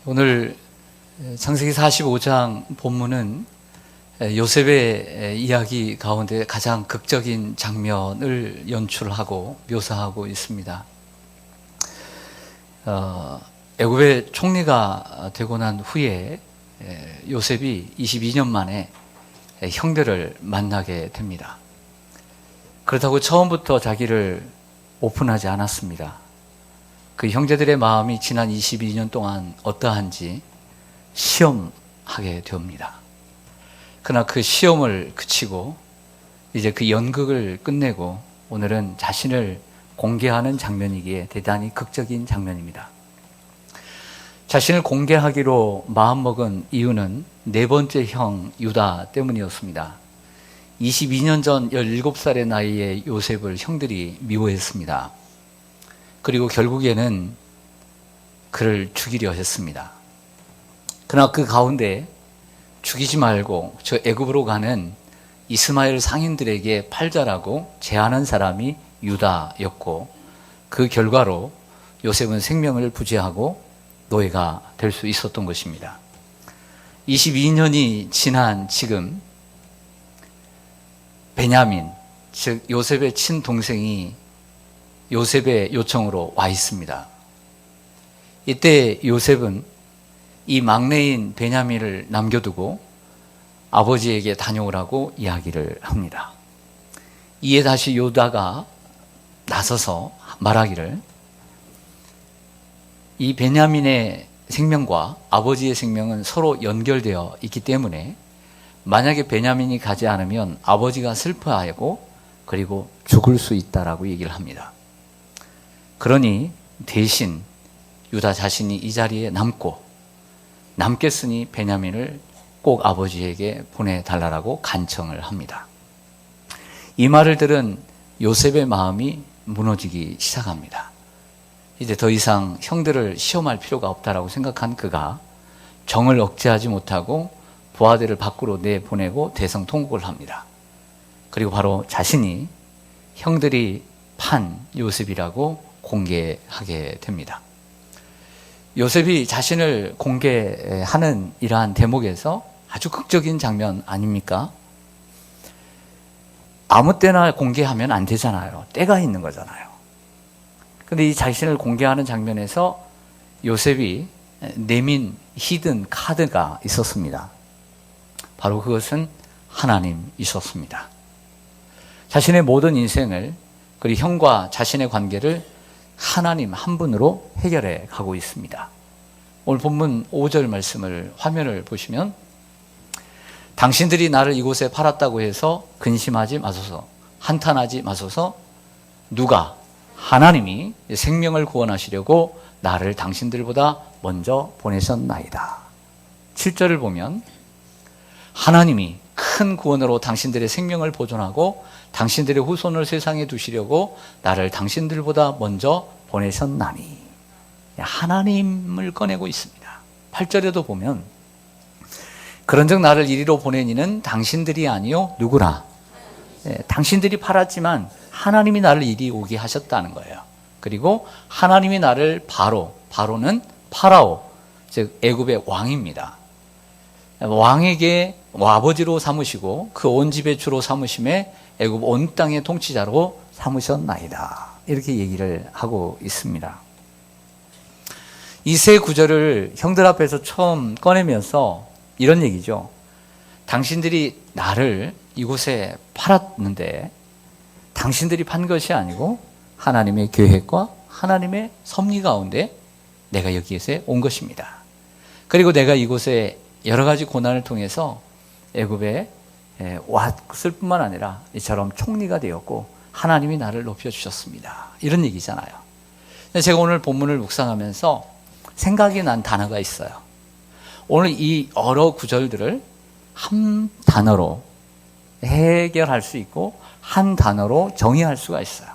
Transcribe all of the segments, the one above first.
오늘 창세기 45장 본문은 요셉의 이야기 가운데 가장 극적인 장면을 연출하고 묘사하고 있습니다. 애굽의 총리가 되고 난 후에 요셉이 22년 만에 형들을 만나게 됩니다. 그렇다고 처음부터 자기를 오픈하지 않았습니다. 그 형제들의 마음이 지난 22년 동안 어떠한지 시험하게 됩니다. 그러나 그 시험을 그치고 이제 그 연극을 끝내고 오늘은 자신을 공개하는 장면이기에 대단히 극적인 장면입니다. 자신을 공개하기로 마음먹은 이유는 네 번째 형 유다 때문이었습니다. 22년 전 17살의 나이에 요셉을 형들이 미워했습니다. 그리고 결국에는 그를 죽이려 했습니다. 그러나 그 가운데 죽이지 말고 저 애굽으로 가는 이스마엘 상인들에게 팔자라고 제안한 사람이 유다였고, 그 결과로 요셉은 생명을 부지하고 노예가 될 수 있었던 것입니다. 22년이 지난 지금 베냐민, 즉 요셉의 친동생이 요셉의 요청으로 와 있습니다. 이때 요셉은 이 막내인 베냐민을 남겨두고 아버지에게 다녀오라고 이야기를 합니다. 이에 다시 유다가 나서서 말하기를, 이 베냐민의 생명과 아버지의 생명은 서로 연결되어 있기 때문에 만약에 베냐민이 가지 않으면 아버지가 슬퍼하고 그리고 죽을 수 있다라고 얘기를 합니다. 그러니 대신 유다 자신이 이 자리에 남겠으니 베냐민을 꼭 아버지에게 보내달라고 간청을 합니다. 이 말을 들은 요셉의 마음이 무너지기 시작합니다. 이제 더 이상 형들을 시험할 필요가 없다라고 생각한 그가 정을 억제하지 못하고 부하들을 밖으로 내보내고 대성통곡을 합니다. 그리고 바로 자신이 형들이 판 요셉이라고 공개하게 됩니다. 요셉이 자신을 공개하는 이러한 대목에서 아주 극적인 장면 아닙니까? 아무 때나 공개하면 안 되잖아요. 때가 있는 거잖아요. 그런데 이 자신을 공개하는 장면에서 요셉이 내민 히든 카드가 있었습니다. 바로 그것은 하나님이셨습니다. 자신의 모든 인생을, 그리고 형과 자신의 관계를 하나님 한 분으로 해결해 가고 있습니다. 오늘 본문 5절 말씀을 화면을 보시면, 당신들이 나를 이곳에 팔았다고 해서 근심하지 마소서, 한탄하지 마소서. 누가? 하나님이 생명을 구원하시려고 나를 당신들보다 먼저 보내셨나이다. 7절을 보면 하나님이 큰 구원으로 당신들의 생명을 보존하고 당신들의 후손을 세상에 두시려고 나를 당신들보다 먼저 보내셨나니. 하나님을 꺼내고 있습니다. 8절에도 보면 그런즉 나를 이리로 보내니는 당신들이 아니요 누구라? 당신들이 팔았지만 하나님이 나를 이리 오게 하셨다는 거예요. 그리고 하나님이 나를 바로는 파라오, 즉 애굽의 왕입니다. 왕에게 아버지로 삼으시고 그 온 집의 주로 삼으심에 애굽 온 땅의 통치자로 삼으셨나이다. 이렇게 얘기를 하고 있습니다. 이 세 구절을 형들 앞에서 처음 꺼내면서 이런 얘기죠. 당신들이 나를 이곳에 팔았는데 당신들이 판 것이 아니고 하나님의 계획과 하나님의 섭리 가운데 내가 여기에서 온 것입니다. 그리고 내가 이곳에 여러 가지 고난을 통해서 애굽에 왔을 뿐만 아니라 이처럼 총리가 되었고 하나님이 나를 높여주셨습니다. 이런 얘기잖아요. 제가 오늘 본문을 묵상하면서 생각이 난 단어가 있어요. 오늘 이 여러 구절들을 한 단어로 해결할 수 있고 한 단어로 정의할 수가 있어요.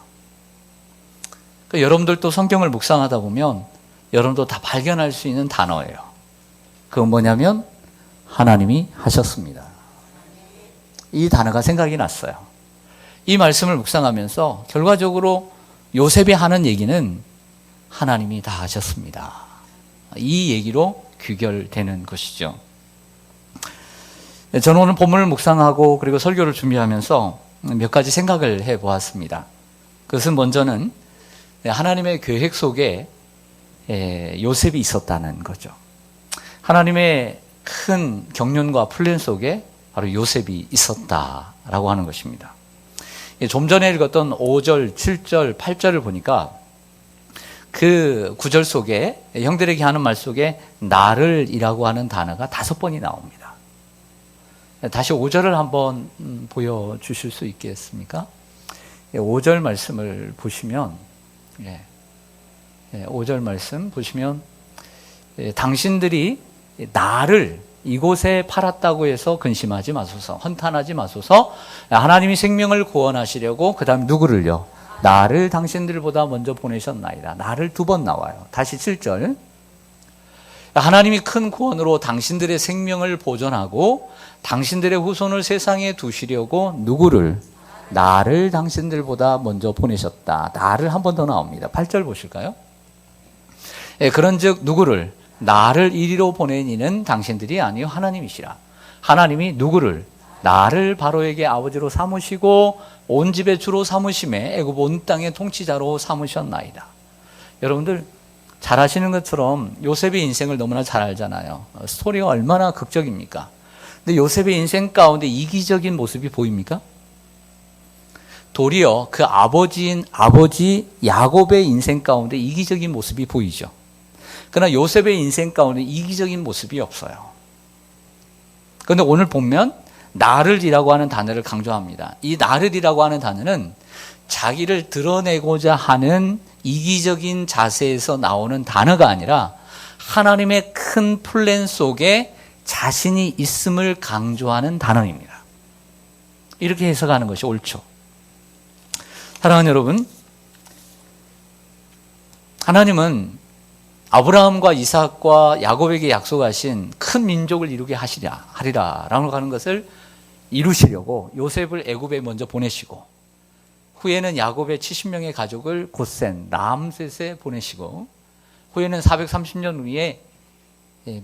그러니까 여러분들도 성경을 묵상하다 보면 여러분도 다 발견할 수 있는 단어예요. 그건 뭐냐면 하나님이 하셨습니다. 이 단어가 생각이 났어요. 이 말씀을 묵상하면서 결과적으로 요셉이 하는 얘기는 하나님이 다 하셨습니다. 이 얘기로 귀결되는 것이죠. 저는 오늘 본문을 묵상하고 그리고 설교를 준비하면서 몇 가지 생각을 해보았습니다. 그것은 먼저는 하나님의 계획 속에 요셉이 있었다는 거죠. 하나님의 큰 경륜과 플랜 속에 바로 요셉이 있었다라고 하는 것입니다. 좀 전에 읽었던 5절, 7절, 8절을 보니까 그 구절 속에 형들에게 하는 말 속에 나를이라고 하는 단어가 5번이 나옵니다. 다시 5절을 한번 보여주실 수 있겠습니까? 5절 말씀을 보시면 5절 말씀 보시면 당신들이 나를 이곳에 팔았다고 해서 근심하지 마소서, 헌탄하지 마소서. 하나님이 생명을 구원하시려고 그 다음 누구를요? 나를 당신들보다 먼저 보내셨나이다. 나를 2번 나와요. 다시 7절. 하나님이 큰 구원으로 당신들의 생명을 보존하고 당신들의 후손을 세상에 두시려고 누구를? 나를 당신들보다 먼저 보내셨다. 나를 한 번 더 나옵니다. 8절 보실까요? 그런즉 누구를? 나를 이리로 보낸 이는 당신들이 아니요 하나님이시라. 하나님이 누구를? 나를 바로에게 아버지로 삼으시고 온 집의 주로 삼으심에 애굽 온 땅의 통치자로 삼으셨나이다. 여러분들 잘 아시는 것처럼 요셉의 인생을 너무나 잘 알잖아요. 스토리가 얼마나 극적입니까? 근데 요셉의 인생 가운데 이기적인 모습이 보입니까? 도리어 그 아버지 야곱의 인생 가운데 이기적인 모습이 보이죠. 그러나 요셉의 인생 가운데 이기적인 모습이 없어요. 그런데 오늘 보면 나를이라고 하는 단어를 강조합니다. 이 나를이라고 하는 단어는 자기를 드러내고자 하는 이기적인 자세에서 나오는 단어가 아니라 하나님의 큰 플랜 속에 자신이 있음을 강조하는 단어입니다. 이렇게 해석하는 것이 옳죠. 사랑하는 여러분, 하나님은 아브라함과 이삭과 야곱에게 약속하신 큰 민족을 이루게 하리라라고 하는 것을 이루시려고 요셉을 애굽에 먼저 보내시고 후에는 야곱의 70명의 가족을 고센 람셋에 보내시고 후에는 430년 후에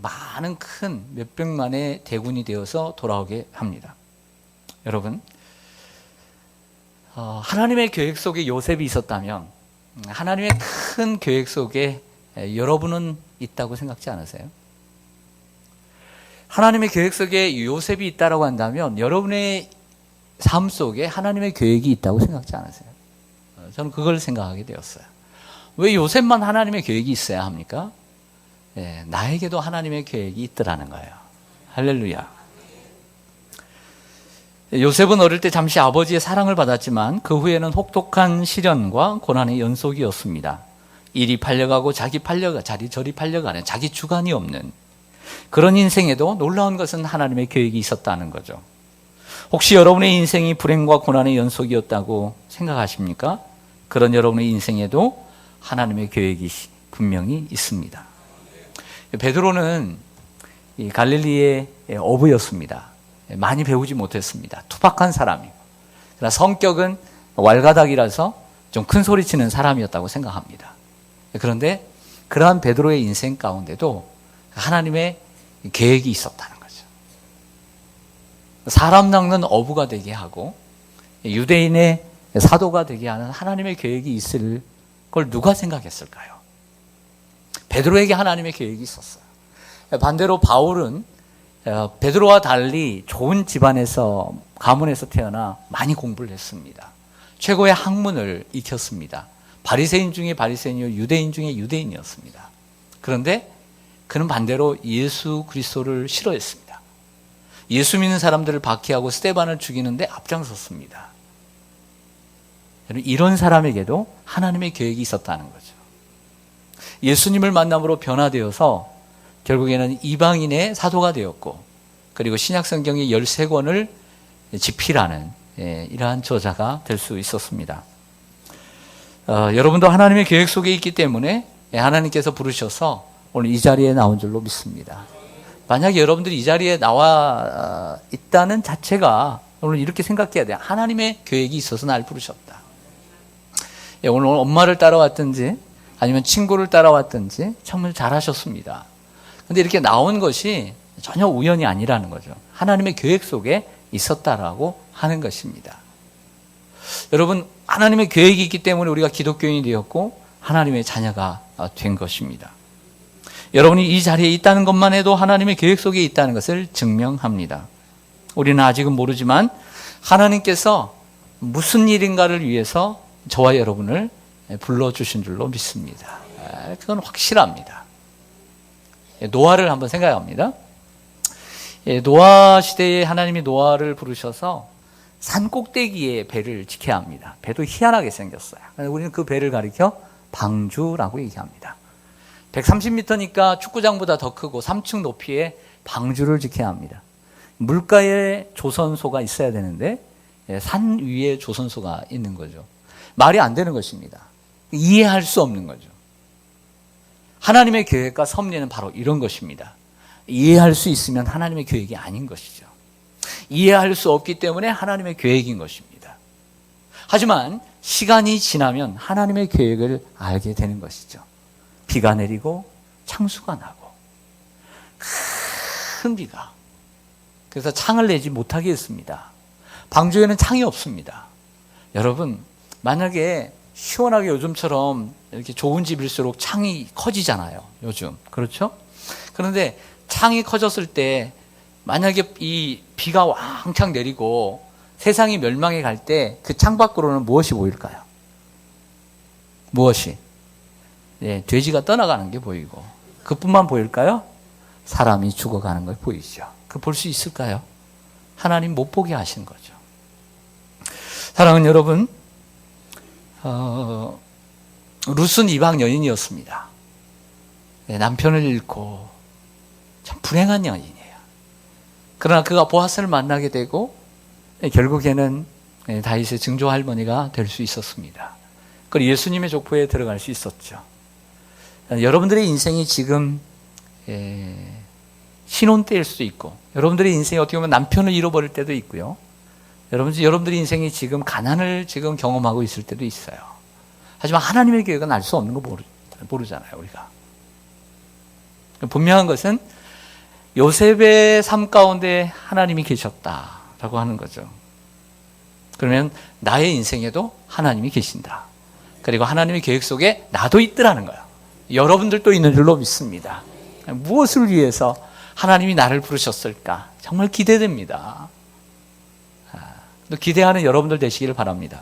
많은 큰 몇백만의 대군이 되어서 돌아오게 합니다. 여러분, 하나님의 계획 속에 요셉이 있었다면 하나님의 큰 계획 속에 여러분은 있다고 생각지 않으세요? 하나님의 계획 속에 요셉이 있다고 한다면 여러분의 삶 속에 하나님의 계획이 있다고 생각지 않으세요? 저는 그걸 생각하게 되었어요. 왜 요셉만 하나님의 계획이 있어야 합니까? 나에게도 하나님의 계획이 있더라는 거예요. 할렐루야. 요셉은 어릴 때 잠시 아버지의 사랑을 받았지만 그 후에는 혹독한 시련과 고난의 연속이었습니다. 이리 팔려가고 저리 팔려가는 자기 주관이 없는 그런 인생에도 놀라운 것은 하나님의 계획이 있었다는 거죠. 혹시 여러분의 인생이 불행과 고난의 연속이었다고 생각하십니까? 그런 여러분의 인생에도 하나님의 계획이 분명히 있습니다. 베드로는 이 갈릴리의 어부였습니다. 많이 배우지 못했습니다. 투박한 사람이고, 그러나 성격은 왈가닥이라서 좀 큰 소리 치는 사람이었다고 생각합니다. 그런데 그러한 베드로의 인생 가운데도 하나님의 계획이 있었다는 거죠. 사람 낚는 어부가 되게 하고 유대인의 사도가 되게 하는 하나님의 계획이 있을 걸 누가 생각했을까요? 베드로에게 하나님의 계획이 있었어요. 반대로 바울은 베드로와 달리 좋은 집안에서 가문에서 태어나 많이 공부를 했습니다. 최고의 학문을 익혔습니다. 바리새인 중에 바리새인이요 유대인 중에 유대인이었습니다. 그런데 그는 반대로 예수 그리스도를 싫어했습니다. 예수 믿는 사람들을 박해하고 스데반을 죽이는데 앞장섰습니다. 이런 사람에게도 하나님의 계획이 있었다는 거죠. 예수님을 만남으로 변화되어서 결국에는 이방인의 사도가 되었고, 그리고 신약성경의 13권을 집필하는 이러한 저자가 될 수 있었습니다. 여러분도 하나님의 계획 속에 있기 때문에 하나님께서 부르셔서 오늘 이 자리에 나온 줄로 믿습니다. 만약에 여러분들이 이 자리에 나와 있다는 자체가 오늘 이렇게 생각해야 돼요. 하나님의 계획이 있어서 날 부르셨다. 오늘 엄마를 따라왔든지 아니면 친구를 따라왔든지 정말 잘하셨습니다. 근데 이렇게 나온 것이 전혀 우연이 아니라는 거죠. 하나님의 계획 속에 있었다라고 하는 것입니다. 여러분, 하나님의 계획이 있기 때문에 우리가 기독교인이 되었고 하나님의 자녀가 된 것입니다. 여러분이 이 자리에 있다는 것만 해도 하나님의 계획 속에 있다는 것을 증명합니다. 우리는 아직은 모르지만 하나님께서 무슨 일인가를 위해서 저와 여러분을 불러주신 줄로 믿습니다. 그건 확실합니다. 노아를 한번 생각합니다. 노아 시대에 하나님이 노아를 부르셔서 산 꼭대기에 배를 지켜야 합니다. 배도 희한하게 생겼어요. 우리는 그 배를 가리켜 방주라고 얘기합니다. 130m니까 축구장보다 더 크고 3층 높이의 방주를 지켜야 합니다. 물가에 조선소가 있어야 되는데 산 위에 조선소가 있는 거죠. 말이 안 되는 것입니다. 이해할 수 없는 거죠. 하나님의 계획과 섭리는 바로 이런 것입니다. 이해할 수 있으면 하나님의 계획이 아닌 것이죠. 이해할 수 없기 때문에 하나님의 계획인 것입니다. 하지만 시간이 지나면 하나님의 계획을 알게 되는 것이죠. 비가 내리고 창수가 나고 큰 비가, 그래서 창을 내지 못하게 했습니다. 방주에는 창이 없습니다. 여러분, 만약에 시원하게 요즘처럼 이렇게 좋은 집일수록 창이 커지잖아요. 요즘. 그렇죠? 그런데 창이 커졌을 때 만약에 이 비가 왕창 내리고 세상이 멸망해 갈 때 그 창 밖으로는 무엇이 보일까요? 무엇이? 네, 돼지가 떠나가는 게 보이고, 그뿐만 보일까요? 사람이 죽어가는 걸 보이죠. 그 볼 수 있을까요? 하나님 못 보게 하신 거죠. 사랑하는 여러분, 룻은 이방 여인이었습니다. 네, 남편을 잃고 참 불행한 여인이에요. 그러나 그가 보아스를 만나게 되고 결국에는 다윗의 증조 할머니가 될 수 있었습니다. 그리고 예수님의 족보에 들어갈 수 있었죠. 여러분들의 인생이 지금 신혼 때일 수도 있고, 여러분들의 인생이 어떻게 보면 남편을 잃어버릴 때도 있고요. 여러분들의 인생이 지금 가난을 지금 경험하고 있을 때도 있어요. 하지만 하나님의 계획은 알 수 없는 거 모르잖아요, 우리가. 분명한 것은 요셉의 삶 가운데 하나님이 계셨다라고 하는 거죠. 그러면 나의 인생에도 하나님이 계신다. 그리고 하나님의 계획 속에 나도 있더라는 거예요. 여러분들도 있는 줄로 믿습니다. 무엇을 위해서 하나님이 나를 부르셨을까? 정말 기대됩니다. 또 기대하는 여러분들 되시기를 바랍니다.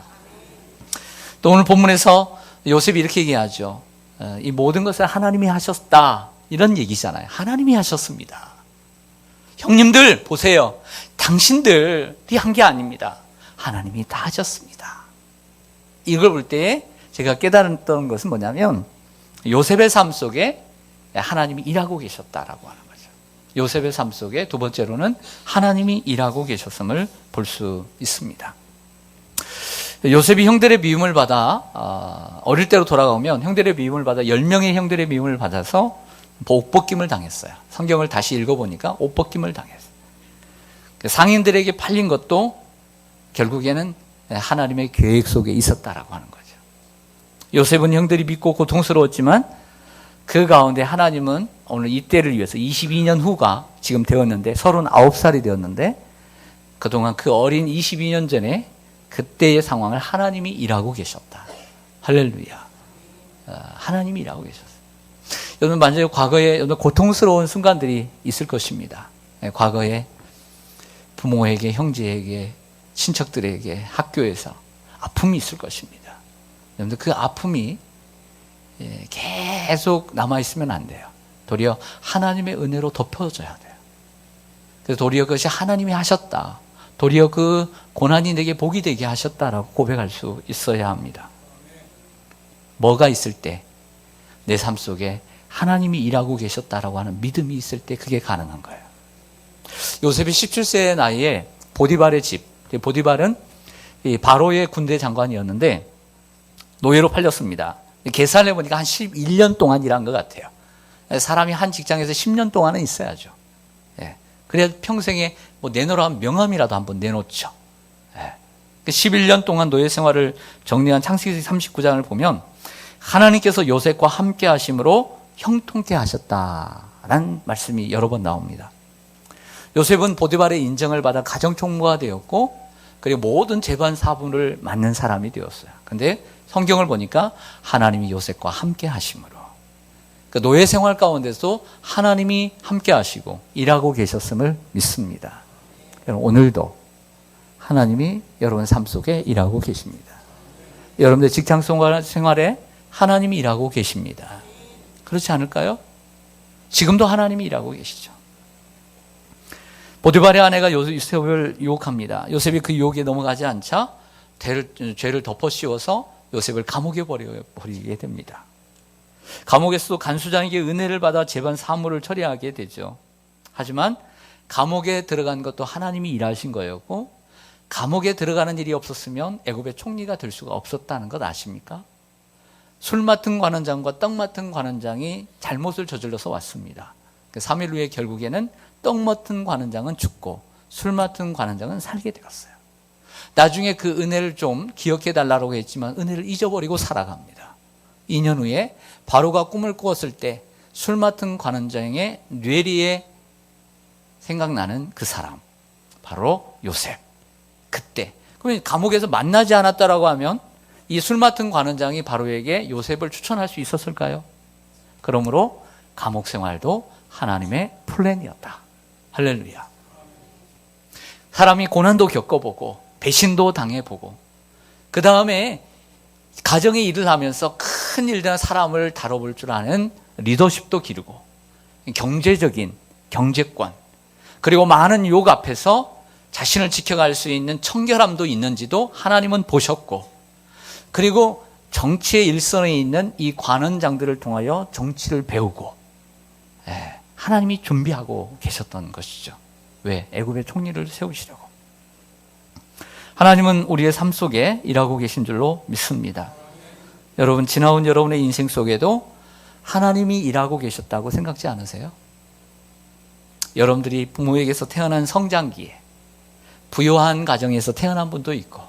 또 오늘 본문에서 요셉이 이렇게 얘기하죠. 이 모든 것을 하나님이 하셨다, 이런 얘기잖아요. 하나님이 하셨습니다. 형님들 보세요. 당신들이 한 게 아닙니다. 하나님이 다 하셨습니다. 이걸 볼 때 제가 깨달았던 것은 뭐냐면 요셉의 삶 속에 하나님이 일하고 계셨다라고 하는 거죠. 요셉의 삶 속에 두 번째로는 하나님이 일하고 계셨음을 볼 수 있습니다. 요셉이 형들의 미움을 받아 어릴 때로 돌아가면 형들의 미움을 받아 10명의 형들의 미움을 받아서 옷벗김을 당했어요. 성경을 다시 읽어보니까 옷벗김을 당했어요. 상인들에게 팔린 것도 결국에는 하나님의 계획 속에 있었다라고 하는 거죠. 요셉은 형들이 믿고 고통스러웠지만 그 가운데 하나님은 오늘 이때를 위해서 22년 후가 지금 되었는데 39살이 되었는데 그동안 그 어린 22년 전에 그때의 상황을 하나님이 일하고 계셨다. 할렐루야. 하나님이 일하고 계셨어요. 여러분, 만약에 과거에 고통스러운 순간들이 있을 것입니다. 과거에 부모에게, 형제에게, 친척들에게, 학교에서 아픔이 있을 것입니다. 여러분들, 그 아픔이 계속 남아있으면 안 돼요. 도리어 하나님의 은혜로 덮여져야 돼요. 그래서 도리어 그것이 하나님이 하셨다, 도리어 그 고난이 내게 복이 되게 하셨다라고 고백할 수 있어야 합니다. 뭐가 있을 때 내 삶 속에 하나님이 일하고 계셨다라고 하는 믿음이 있을 때 그게 가능한 거예요. 요셉이 17세의 나이에 보디발의 집, 보디발은 바로의 군대 장관이었는데 노예로 팔렸습니다. 계산을 해보니까 한 11년 동안 일한 것 같아요. 사람이 한 직장에서 10년 동안은 있어야죠. 그래야 평생에 뭐 내놓으라면 명함이라도 한번 내놓죠. 11년 동안 노예 생활을 정리한 창세기 39장을 보면 하나님께서 요셉과 함께 하심으로 형통케 하셨다라는 말씀이 여러 번 나옵니다. 요셉은 보디발의 인정을 받아 가정총무가 되었고, 그리고 모든 재반 사분을 맡는 사람이 되었어요. 근데 성경을 보니까 하나님이 요셉과 함께 하심으로, 그 노예 생활 가운데서 하나님이 함께 하시고 일하고 계셨음을 믿습니다. 오늘도 하나님이 여러분 삶 속에 일하고 계십니다. 여러분들 직장 생활에 하나님이 일하고 계십니다. 그렇지 않을까요? 지금도 하나님이 일하고 계시죠. 보디발의 아내가 요셉을 유혹합니다. 요셉이 그 유혹에 넘어가지 않자 죄를 덮어 씌워서 요셉을 감옥에 버리게 됩니다. 감옥에서도 간수장에게 은혜를 받아 재반 사무를 처리하게 되죠. 하지만 감옥에 들어간 것도 하나님이 일하신 거였고, 감옥에 들어가는 일이 없었으면 애굽의 총리가 될 수가 없었다는 것 아십니까? 술 맡은 관원장과 떡 맡은 관원장이 잘못을 저질러서 왔습니다. 3일 후에 결국에는 떡 맡은 관원장은 죽고 술 맡은 관원장은 살게 되었어요. 나중에 그 은혜를 좀 기억해 달라고 했지만 은혜를 잊어버리고 살아갑니다. 2년 후에 바로가 꿈을 꾸었을 때 술 맡은 관원장의 뇌리에 생각나는 그 사람, 바로 요셉. 그때 그럼 감옥에서 만나지 않았다라고 하면 이 술 맡은 관원장이 바로에게 요셉을 추천할 수 있었을까요? 그러므로 감옥 생활도 하나님의 플랜이었다. 할렐루야. 사람이 고난도 겪어보고 배신도 당해보고, 그 다음에 가정의 일을 하면서 큰 일들은 사람을 다뤄볼 줄 아는 리더십도 기르고, 경제적인 경제관, 그리고 많은 유혹 앞에서 자신을 지켜갈 수 있는 청결함도 있는지도 하나님은 보셨고, 그리고 정치의 일선에 있는 이 관원장들을 통하여 정치를 배우고, 하나님이 준비하고 계셨던 것이죠. 왜? 애굽의 총리를 세우시려고. 하나님은 우리의 삶 속에 일하고 계신 줄로 믿습니다. 여러분, 지나온 여러분의 인생 속에도 하나님이 일하고 계셨다고 생각지 않으세요? 여러분들이 부모에게서 태어난 성장기에 부유한 가정에서 태어난 분도 있고,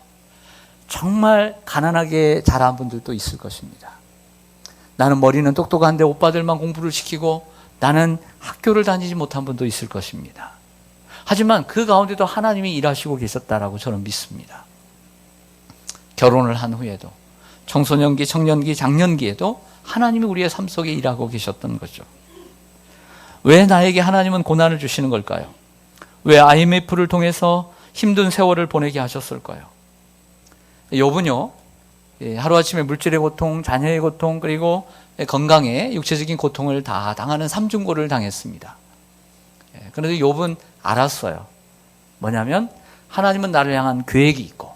정말 가난하게 자란 분들도 있을 것입니다. 나는 머리는 똑똑한데 오빠들만 공부를 시키고 나는 학교를 다니지 못한 분도 있을 것입니다. 하지만 그 가운데도 하나님이 일하시고 계셨다라고 저는 믿습니다. 결혼을 한 후에도, 청소년기, 청년기, 장년기에도 하나님이 우리의 삶 속에 일하고 계셨던 거죠. 왜 나에게 하나님은 고난을 주시는 걸까요? 왜 IMF를 통해서 힘든 세월을 보내게 하셨을까요? 욥은요, 하루아침에 물질의 고통, 자녀의 고통, 그리고 건강에 육체적인 고통을 다 당하는 삼중고를 당했습니다. 그런데 욥은 알았어요. 뭐냐면 하나님은 나를 향한 계획이 있고,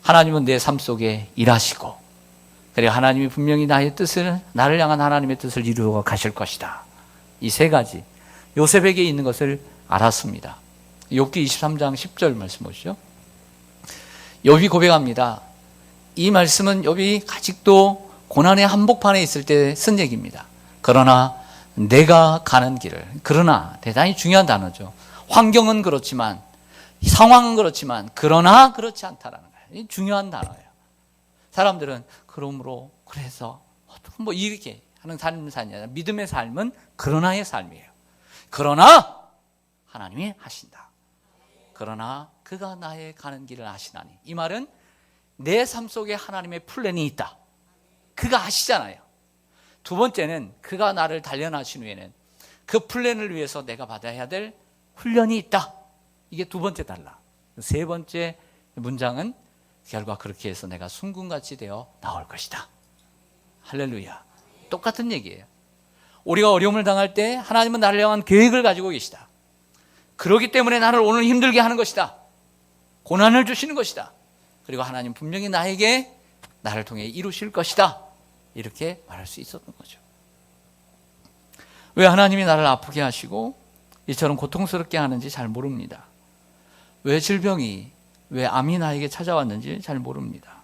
하나님은 내 삶 속에 일하시고, 그리고 하나님이 분명히 나를 향한 하나님의 뜻을 이루어 가실 것이다. 이 세 가지 요셉에게 있는 것을 알았습니다. 욥기 23장 10절 말씀 보시죠. 욥이 고백합니다. 이 말씀은 욥이 아직도 고난의 한복판에 있을 때 쓴 얘기입니다. 그러나 내가 가는 길을, 그러나 대단히 중요한 단어죠. 환경은 그렇지만, 상황은 그렇지만, 그러나 그렇지 않다라는 거예요. 중요한 단어예요. 사람들은 그러므로 그래서 뭐 이렇게 하는 삶이 아니라 믿음의 삶은 그러나의 삶이에요. 그러나 하나님이 하신다. 그러나 그가 나의 가는 길을 아시나니. 이 말은 내 삶 속에 하나님의 플랜이 있다. 그가 아시잖아요. 두 번째는 그가 나를 단련하신 후에는 그 플랜을 위해서 내가 받아야 될 훈련이 있다. 이게 두 번째 달라. 세 번째 문장은 결과 그렇게 해서 내가 순금같이 되어 나올 것이다. 할렐루야. 똑같은 얘기예요. 우리가 어려움을 당할 때 하나님은 나를 향한 계획을 가지고 계시다. 그렇기 때문에 나를 오늘 힘들게 하는 것이다. 고난을 주시는 것이다. 그리고 하나님 분명히 나에게 나를 통해 이루실 것이다. 이렇게 말할 수 있었던 거죠. 왜 하나님이 나를 아프게 하시고 이처럼 고통스럽게 하는지 잘 모릅니다. 왜 질병이, 왜 암이 나에게 찾아왔는지 잘 모릅니다.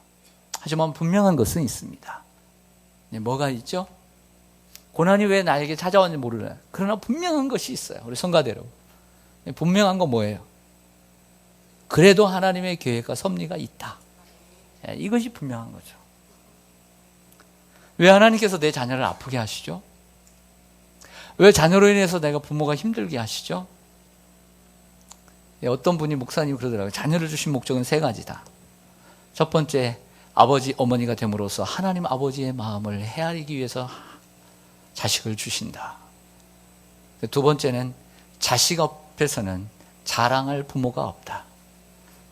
하지만 분명한 것은 있습니다. 뭐가 있죠? 고난이 왜 나에게 찾아왔는지 모르나. 그러나 분명한 것이 있어요. 우리 성가대로. 분명한 건 뭐예요? 그래도 하나님의 계획과 섭리가 있다. 이것이 분명한 거죠. 왜 하나님께서 내 자녀를 아프게 하시죠? 왜 자녀로 인해서 내가 부모가 힘들게 하시죠? 어떤 분이 목사님 그러더라고요. 자녀를 주신 목적은 세 가지다. 첫 번째, 아버지, 어머니가 됨으로써 하나님 아버지의 마음을 헤아리기 위해서 자식을 주신다. 두 번째는 자식 앞에서는 자랑할 부모가 없다.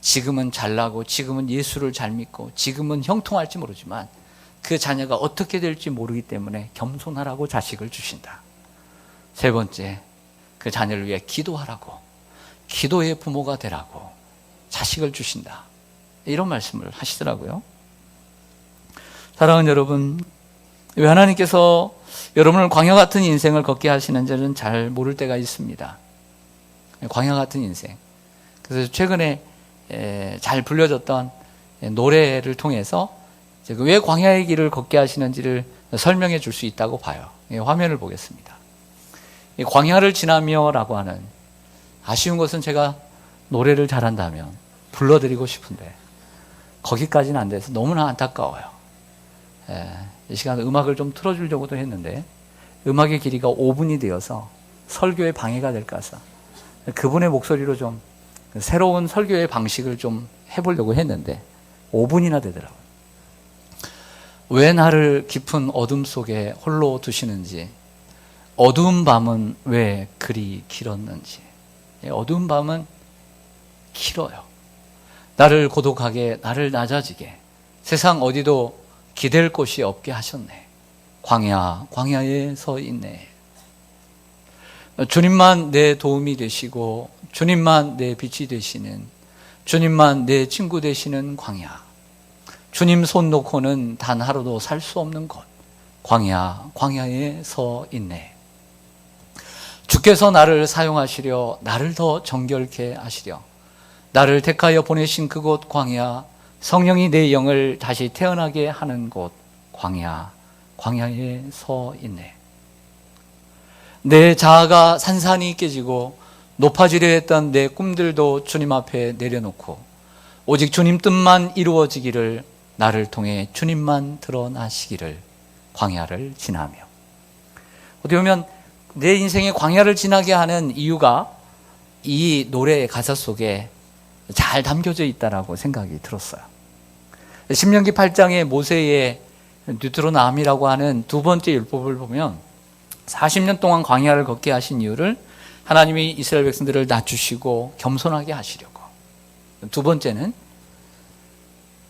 지금은 잘나고 지금은 예수를 잘 믿고 지금은 형통할지 모르지만 그 자녀가 어떻게 될지 모르기 때문에 겸손하라고 자식을 주신다. 세 번째, 그 자녀를 위해 기도하라고, 기도의 부모가 되라고 자식을 주신다. 이런 말씀을 하시더라고요. 사랑하는 여러분, 왜 하나님께서 여러분을 광야 같은 인생을 걷게 하시는지는 잘 모를 때가 있습니다. 광야 같은 인생. 그래서 최근에 잘 불려졌던 노래를 통해서 왜 광야의 길을 걷게 하시는지를 설명해 줄 수 있다고 봐요. 화면을 보겠습니다. 광야를 지나며 라고 하는, 아쉬운 것은 제가 노래를 잘한다면 불러드리고 싶은데 거기까지는 안 돼서 너무나 안타까워요. 이 시간 음악을 좀 틀어주려고도 했는데 음악의 길이가 5분이 되어서 설교에 방해가 될까 해서 그분의 목소리로 좀 새로운 설교의 방식을 좀 해보려고 했는데 5분이나 되더라고요. 왜 나를 깊은 어둠 속에 홀로 두시는지, 어두운 밤은 왜 그리 길었는지. 어두운 밤은 길어요. 나를 고독하게, 나를 낮아지게, 세상 어디도 기댈 곳이 없게 하셨네. 광야에 서 있네. 주님만 내 도움이 되시고 주님만 내 빛이 되시는, 주님만 내 친구 되시는 광야. 주님 손 놓고는 단 하루도 살 수 없는 곳. 광야에 서 있네. 주께서 나를 사용하시려, 나를 더 정결케 하시려, 나를 택하여 보내신 그곳 광야, 성령이 내 영을 다시 태어나게 하는 곳 광야에 서 있네. 내 자아가 산산이 깨지고 높아지려 했던 내 꿈들도 주님 앞에 내려놓고 오직 주님 뜻만 이루어지기를, 나를 통해 주님만 드러나시기를 광야를 지나며. 어떻게 보면 내 인생의 광야를 지나게 하는 이유가 이 노래의 가사 속에 잘 담겨져 있다라고 생각이 들었어요. 신명기 8장의 모세의 뉴트로남이라고 하는 두 번째 율법을 보면 40년 동안 광야를 걷게 하신 이유를 하나님이 이스라엘 백성들을 낮추시고 겸손하게 하시려고. 두 번째는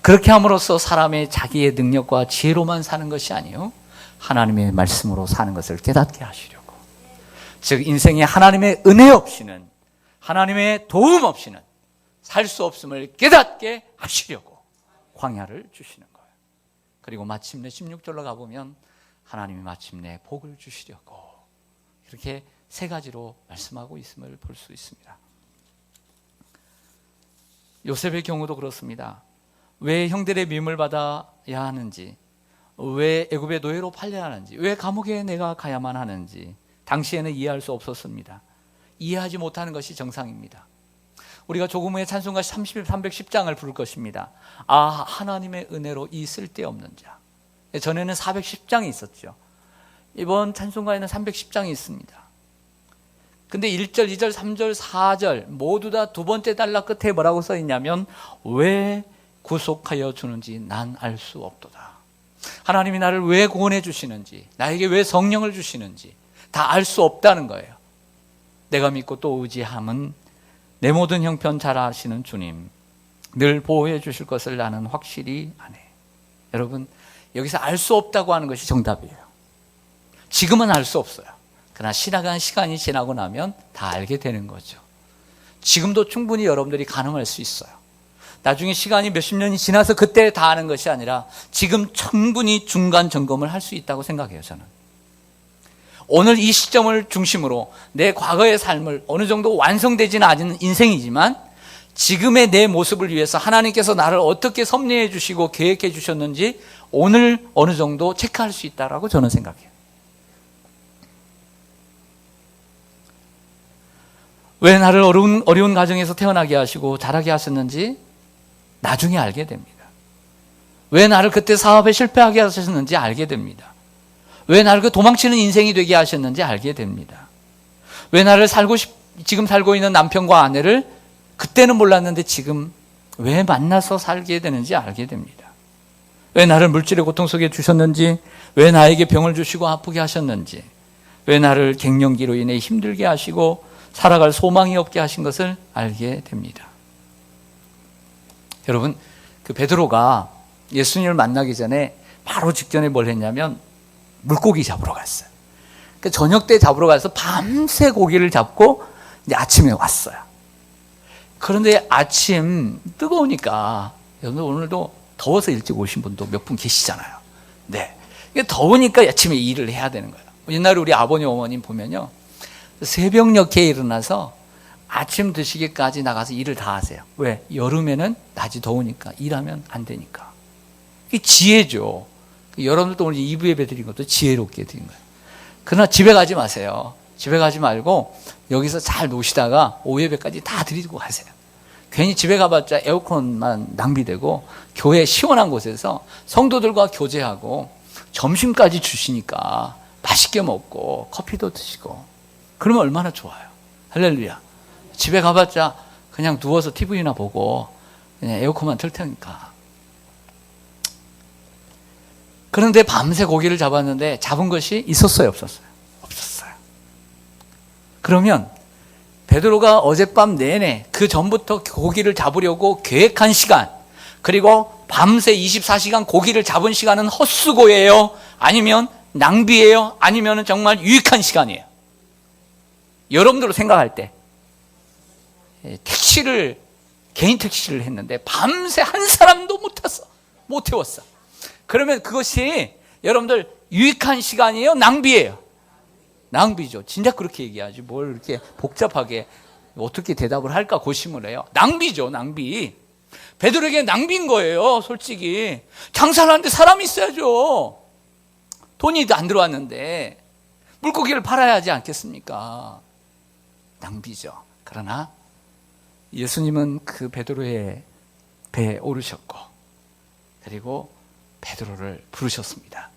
그렇게 함으로써 사람의 자기의 능력과 지혜로만 사는 것이 아니요 하나님의 말씀으로 사는 것을 깨닫게 하시려고. 즉 인생에 하나님의 은혜 없이는, 하나님의 도움 없이는 살 수 없음을 깨닫게 하시려고 광야를 주시는 거예요. 그리고 마침내 16절로 가보면 하나님이 마침내 복을 주시려고, 이렇게 세 가지로 말씀하고 있음을 볼 수 있습니다. 요셉의 경우도 그렇습니다. 왜 형들의 미움을 받아야 하는지, 왜 애굽의 노예로 팔려야 하는지, 왜 감옥에 내가 가야만 하는지 당시에는 이해할 수 없었습니다. 이해하지 못하는 것이 정상입니다. 우리가 조금 후에 찬송가 310장을 부를 것입니다. 아, 하나님의 은혜로 이 쓸데없는 자. 전에는 410장이 있었죠. 이번 찬송가에는 310장이 있습니다. 근데 1절, 2절, 3절, 4절 모두 다 두 번째 단락 끝에 뭐라고 써 있냐면 왜 구속하여 주는지 난 알 수 없도다. 하나님이 나를 왜 구원해 주시는지, 나에게 왜 성령을 주시는지 다 알 수 없다는 거예요. 내가 믿고 또 의지함은 내 모든 형편 잘 아시는 주님, 늘 보호해 주실 것을 나는 확실히 아네. 여러분, 여기서 알 수 없다고 하는 것이 정답이에요. 지금은 알 수 없어요. 그러나 지나간 시간이 지나고 나면 다 알게 되는 거죠. 지금도 충분히 여러분들이 가늠할 수 있어요. 나중에 시간이 몇십 년이 지나서 그때 다 아는 것이 아니라 지금 충분히 중간 점검을 할 수 있다고 생각해요, 저는. 오늘 이 시점을 중심으로 내 과거의 삶을 어느 정도 완성되지는 않은 인생이지만 지금의 내 모습을 위해서 하나님께서 나를 어떻게 섭리해 주시고 계획해 주셨는지 오늘 어느 정도 체크할 수 있다라고 저는 생각해요. 왜 나를 어려운 가정에서 태어나게 하시고 자라게 하셨는지 나중에 알게 됩니다. 왜 나를 그때 사업에 실패하게 하셨는지 알게 됩니다. 왜 나를 그 도망치는 인생이 되게 하셨는지 알게 됩니다. 왜 나를 지금 살고 있는 남편과 아내를 그때는 몰랐는데 지금 왜 만나서 살게 되는지 알게 됩니다. 왜 나를 물질의 고통 속에 주셨는지, 왜 나에게 병을 주시고 아프게 하셨는지, 왜 나를 갱년기로 인해 힘들게 하시고 살아갈 소망이 없게 하신 것을 알게 됩니다. 여러분, 그 베드로가 예수님을 만나기 전에 바로 직전에 뭘 했냐면 물고기 잡으러 갔어요. 그 저녁 때 잡으러 가서 밤새 고기를 잡고 이제 아침에 왔어요. 그런데 아침 뜨거우니까, 여러분 오늘도 더워서 일찍 오신 분도 몇 분 계시잖아요. 네. 더우니까 아침에 일을 해야 되는 거예요. 옛날에 우리 아버님 어머님 보면요, 새벽녘에 일어나서 아침 드시기까지 나가서 일을 다 하세요. 왜? 여름에는 낮이 더우니까, 일하면 안 되니까. 이게 지혜죠. 여러분들도 오늘 2부 예배 드린 것도 지혜롭게 드린 거예요. 그러나 집에 가지 마세요. 집에 가지 말고 여기서 잘 노시다가 오후 예배까지 다 드리고 가세요. 괜히 집에 가봤자 에어컨만 낭비되고 교회 시원한 곳에서 성도들과 교제하고 점심까지 주시니까 맛있게 먹고 커피도 드시고 그러면 얼마나 좋아요. 할렐루야. 집에 가봤자 그냥 누워서 TV나 보고 그냥 에어컨만 틀 테니까. 그런데 밤새 고기를 잡았는데 잡은 것이 있었어요, 없었어요? 없었어요. 그러면 베드로가 어젯밤 내내 그 전부터 고기를 잡으려고 계획한 시간, 그리고 밤새 24시간 고기를 잡은 시간은 헛수고예요? 아니면 낭비예요? 아니면 정말 유익한 시간이에요? 여러분들로 생각할 때 개인 택시를 했는데 밤새 한 사람도 못 태웠어. 그러면 그것이 여러분들 유익한 시간이에요? 낭비예요? 낭비죠. 진짜 그렇게 얘기하지. 뭘 이렇게 복잡하게 어떻게 대답을 할까 고심을 해요. 낭비죠, 낭비. 베드로에게 낭비인 거예요, 솔직히. 장사를 하는데 사람이 있어야죠. 돈이 안 들어왔는데 물고기를 팔아야 하지 않겠습니까? 낭비죠. 그러나 예수님은 그 베드로의 배에 오르셨고, 그리고 베드로를 부르셨습니다.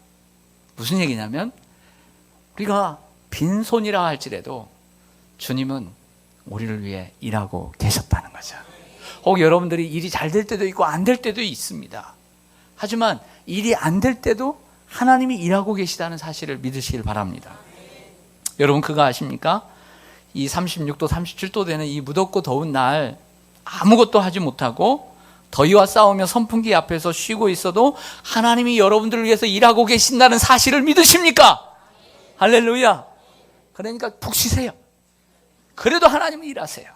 무슨 얘기냐면, 우리가 빈손이라 할지라도 주님은 우리를 위해 일하고 계셨다는 거죠. 혹 여러분들이 일이 잘 될 때도 있고 안 될 때도 있습니다. 하지만 일이 안 될 때도 하나님이 일하고 계시다는 사실을 믿으시길 바랍니다. 여러분 그거 아십니까? 이 36도 37도 되는 이 무덥고 더운 날 아무것도 하지 못하고 더위와 싸우며 선풍기 앞에서 쉬고 있어도 하나님이 여러분들을 위해서 일하고 계신다는 사실을 믿으십니까? 할렐루야. 그러니까 푹 쉬세요. 그래도 하나님은 일하세요.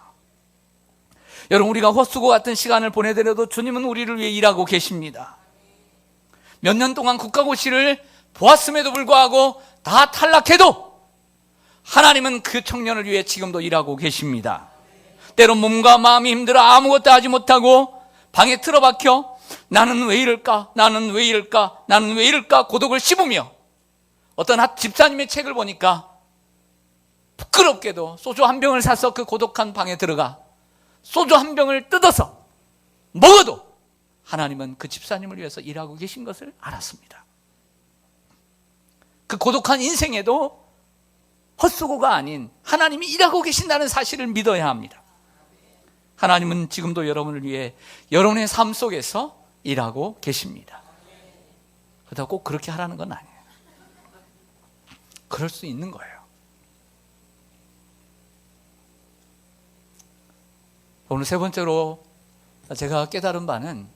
여러분 우리가 헛수고 같은 시간을 보내더라도 주님은 우리를 위해 일하고 계십니다. 몇 년 동안 국가고시를 보았음에도 불구하고 다 탈락해도 하나님은 그 청년을 위해 지금도 일하고 계십니다. 때론 몸과 마음이 힘들어 아무것도 하지 못하고 방에 틀어박혀 나는 왜 이럴까? 나는 왜 이럴까? 나는 왜 이럴까? 고독을 씹으며 어떤 집사님의 책을 보니까 부끄럽게도 소주 한 병을 사서 그 고독한 방에 들어가 소주 한 병을 뜯어서 먹어도 하나님은 그 집사님을 위해서 일하고 계신 것을 알았습니다. 그 고독한 인생에도 헛수고가 아닌 하나님이 일하고 계신다는 사실을 믿어야 합니다. 하나님은 지금도 여러분을 위해 여러분의 삶 속에서 일하고 계십니다. 그렇다고 꼭 그렇게 하라는 건 아니에요. 그럴 수 있는 거예요. 오늘 세 번째로 제가 깨달은 바는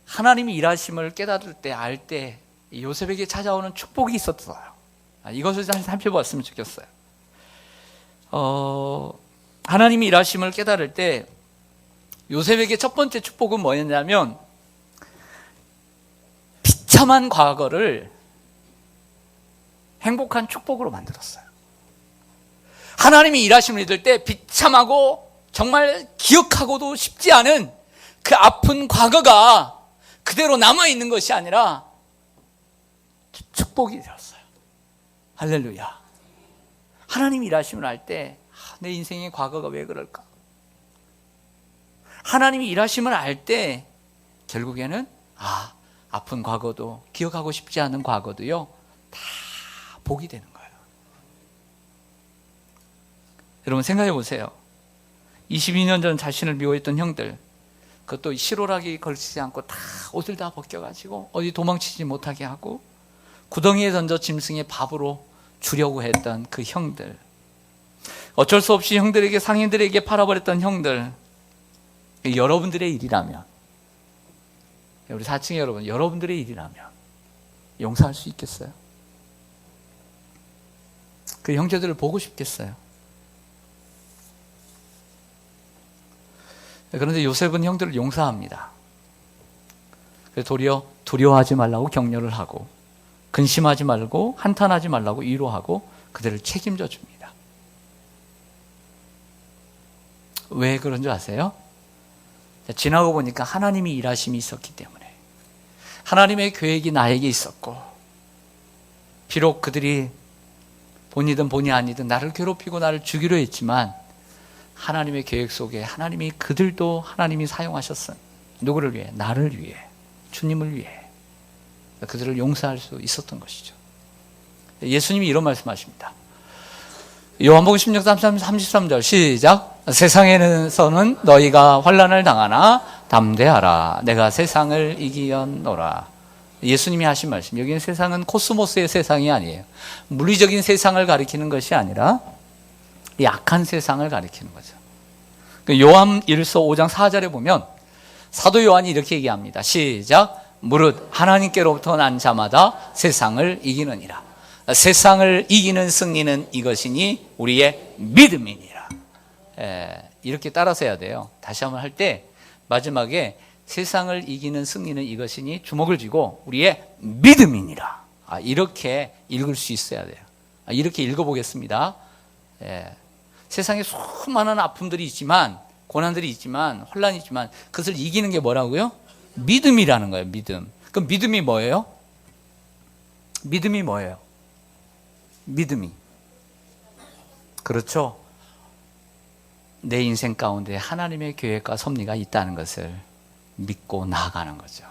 하나님이 일하심을 깨달을 때, 알 때 요셉에게 찾아오는 축복이 있었어요. 이것을 잘 살펴봤으면 좋겠어요. 하나님이 일하심을 깨달을 때 요셉에게 첫 번째 축복은 뭐였냐면 비참한 과거를 행복한 축복으로 만들었어요. 하나님이 일하심을 믿을 때 비참하고 정말 기억하고도 쉽지 않은 그 아픈 과거가 그대로 남아있는 것이 아니라 축복이 되었어요. 할렐루야. 하나님이 일하심을 할 때 내 인생의 과거가 왜 그럴까? 하나님이 일하심을 알 때 결국에는 아픈 과거도, 기억하고 싶지 않은 과거도요 다 복이 되는 거예요. 여러분 생각해 보세요. 22년 전 자신을 미워했던 형들, 그것도 실오라기 걸치지 않고 다 옷을 다 벗겨가지고 어디 도망치지 못하게 하고 구덩이에 던져 짐승의 밥으로 주려고 했던 그 형들, 어쩔 수 없이 형들에게, 상인들에게 팔아버렸던 형들, 여러분들의 일이라면, 우리 4층의 여러분, 여러분들의 일이라면 용서할 수 있겠어요? 그 형제들을 보고 싶겠어요? 그런데 요셉은 형들을 용서합니다. 그래서 도리어 두려워하지 말라고 격려를 하고, 근심하지 말고 한탄하지 말라고 위로하고 그들을 책임져 줍니다. 왜 그런 줄 아세요? 지나고 보니까 하나님이 일하심이 있었기 때문에, 하나님의 계획이 나에게 있었고, 비록 그들이 본이든 본이 아니든 나를 괴롭히고 나를 죽이려 했지만 하나님의 계획 속에 하나님이 그들도 하나님이 사용하셨어요. 누구를 위해? 나를 위해, 주님을 위해. 그들을 용서할 수 있었던 것이죠. 예수님이 이런 말씀하십니다. 요한복음 16장 33절 시작. 세상에서는 너희가 환난을 당하나 담대하라. 내가 세상을 이기었노라. 예수님이 하신 말씀. 여기는 세상은 코스모스의 세상이 아니에요. 물리적인 세상을 가리키는 것이 아니라 이 악한 세상을 가리키는 거죠. 요한 1서 5장 4절에 보면 사도 요한이 이렇게 얘기합니다. 시작. 무릇 하나님께로부터 난 자마다 세상을 이기느니라. 세상을 이기는 승리는 이것이니 우리의 믿음이니라. 이렇게 따라서 해야 돼요. 다시 한번 할 때 마지막에 세상을 이기는 승리는 이것이니 주목을 쥐고 우리의 믿음이니라. 이렇게 읽을 수 있어야 돼요. 이렇게 읽어보겠습니다. 세상에 수많은 아픔들이 있지만, 고난들이 있지만, 혼란이 있지만 그것을 이기는 게 뭐라고요? 믿음이라는 거예요. 믿음. 그럼 믿음이 뭐예요? 믿음이 뭐예요? 믿음이, 그렇죠, 내 인생 가운데 하나님의 계획과 섭리가 있다는 것을 믿고 나아가는 거죠.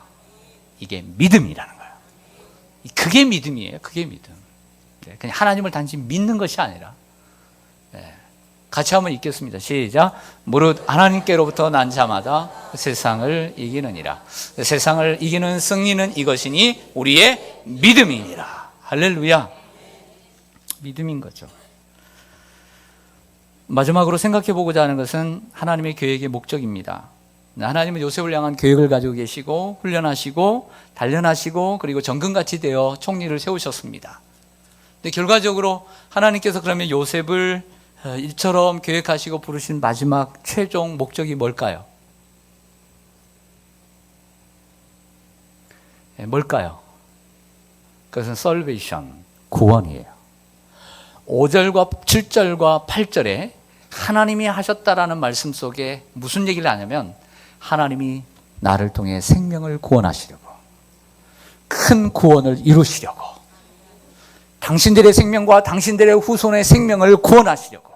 이게 믿음이라는 거예요. 그게 믿음이에요. 그게 믿음. 그냥 하나님을 단지 믿는 것이 아니라, 같이 한번 읽겠습니다. 시작. 무릇 하나님께로부터 난 자마다 세상을 이기느니라. 세상을 이기는 승리는 이것이니 우리의 믿음이니라. 할렐루야. 믿음인 거죠. 마지막으로 생각해 보고자 하는 것은 하나님의 계획의 목적입니다. 하나님은 요셉을 향한 계획을 가지고 계시고 훈련하시고 단련하시고 그리고 정금같이 되어 총리를 세우셨습니다. 근데 결과적으로 하나님께서 그러면 요셉을 일처럼 계획하시고 부르신 마지막 최종 목적이 뭘까요? 뭘까요? 그것은 salvation, 구원이에요. 5절과 7절과 8절에 하나님이 하셨다라는 말씀 속에 무슨 얘기를 하냐면 하나님이 나를 통해 생명을 구원하시려고, 큰 구원을 이루시려고, 당신들의 생명과 당신들의 후손의 생명을 구원하시려고.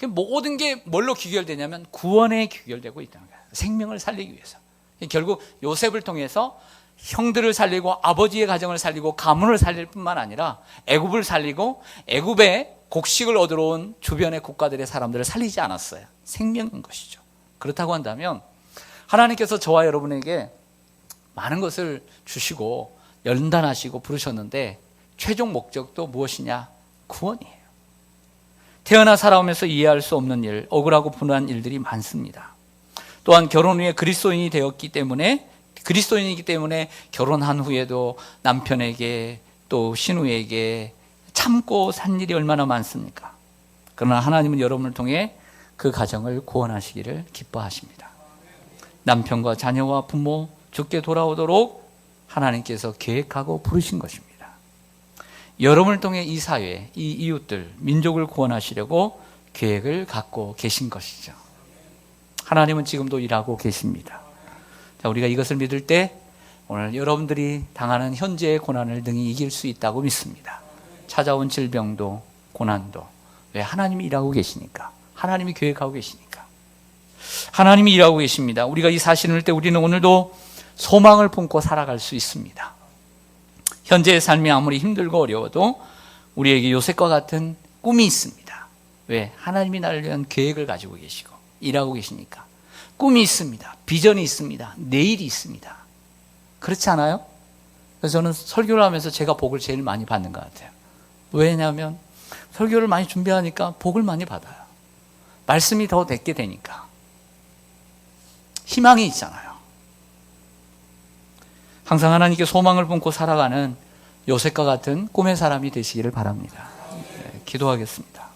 모든 게 뭘로 귀결되냐면 구원에 귀결되고 있다는 거예요. 생명을 살리기 위해서. 결국 요셉을 통해서 형들을 살리고 아버지의 가정을 살리고 가문을 살릴 뿐만 아니라 애굽을 살리고 애굽에 곡식을 얻으러 온 주변의 국가들의 사람들을 살리지 않았어요. 생명인 것이죠. 그렇다고 한다면 하나님께서 저와 여러분에게 많은 것을 주시고 연단하시고 부르셨는데 최종 목적도 무엇이냐? 구원이에요. 태어나 살아오면서 이해할 수 없는 일, 억울하고 분한 일들이 많습니다. 또한 결혼 후에 그리스도인이기 때문에 결혼한 후에도 남편에게 또 신우에게 참고 산 일이 얼마나 많습니까? 그러나 하나님은 여러분을 통해 그 가정을 구원하시기를 기뻐하십니다. 남편과 자녀와 부모 죽게 돌아오도록 하나님께서 계획하고 부르신 것입니다. 여러분을 통해 이 사회, 이 이웃들, 민족을 구원하시려고 계획을 갖고 계신 것이죠. 하나님은 지금도 일하고 계십니다. 자, 우리가 이것을 믿을 때 오늘 여러분들이 당하는 현재의 고난을 능히 이길 수 있다고 믿습니다. 찾아온 질병도 고난도. 왜? 하나님이 일하고 계시니까. 하나님이 계획하고 계시니까. 하나님이 일하고 계십니다. 우리가 이 사실을 알 때 우리는 오늘도 소망을 품고 살아갈 수 있습니다. 현재의 삶이 아무리 힘들고 어려워도 우리에게 요셉과 같은 꿈이 있습니다. 왜? 하나님이 나를 위한 계획을 가지고 계시고 일하고 계시니까. 꿈이 있습니다. 비전이 있습니다. 내일이 있습니다. 그렇지 않아요? 그래서 저는 설교를 하면서 제가 복을 제일 많이 받는 것 같아요. 왜냐하면 설교를 많이 준비하니까 복을 많이 받아요. 말씀이 더 듣게 되니까. 희망이 있잖아요. 항상 하나님께 소망을 품고 살아가는 요셉과 같은 꿈의 사람이 되시기를 바랍니다. 네, 기도하겠습니다.